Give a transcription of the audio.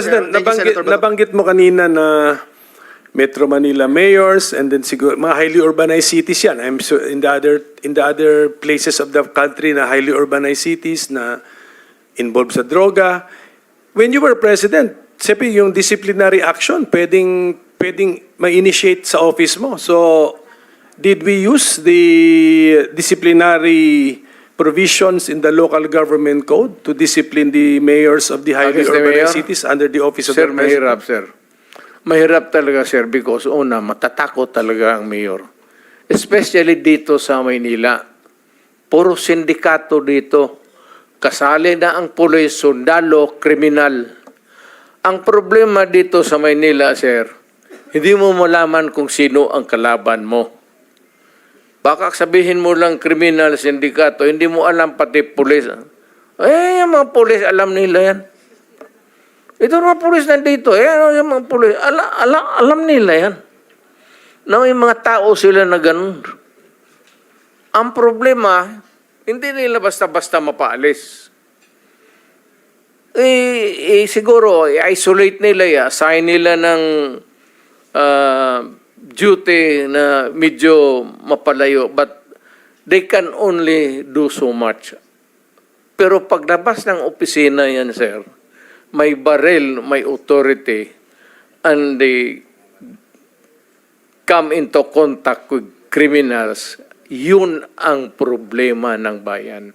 President, Thank you, Senator Bato. nabanggit mo kanina na Metro Manila mayors and then siguro mga highly urbanized cities yan. I'm sure in the other places of the country na highly urbanized cities na involved sa droga. When you were president, siyempre yung disciplinary action pwedeng ma-initiate sa office mo. So did we use the disciplinary provisions in the local government code to discipline the mayors of the highly Mr. urbanized Mayor? cities under the office of Sir, the president? mahirap, sir. Mahirap talaga, sir, because una, matatakot talaga ang mayor. Especially dito sa Maynila. Puro sindikato dito. Kasali na ang pulis, sundalo, kriminal. Ang problema dito sa Maynila, sir, hindi mo malaman kung sino ang kalaban mo. Baka sabihin mo lang kriminal, sindikato, hindi mo alam pati pulis. Eh, yung mga pulis, alam nila yan. Ito mga pulis nandito, yung mga pulis, alam nila yan. Na may mga tao sila na ganun. Ang problema, hindi nila basta-basta mapaalis. Siguro, i-isolate nila yan, assign nila ng duty na medyo mapalayo, but they can only do so much. Pero paglabas ng opisina yan, sir, may baril, may authority, and they come into contact with criminals, yun ang problema ng bayan.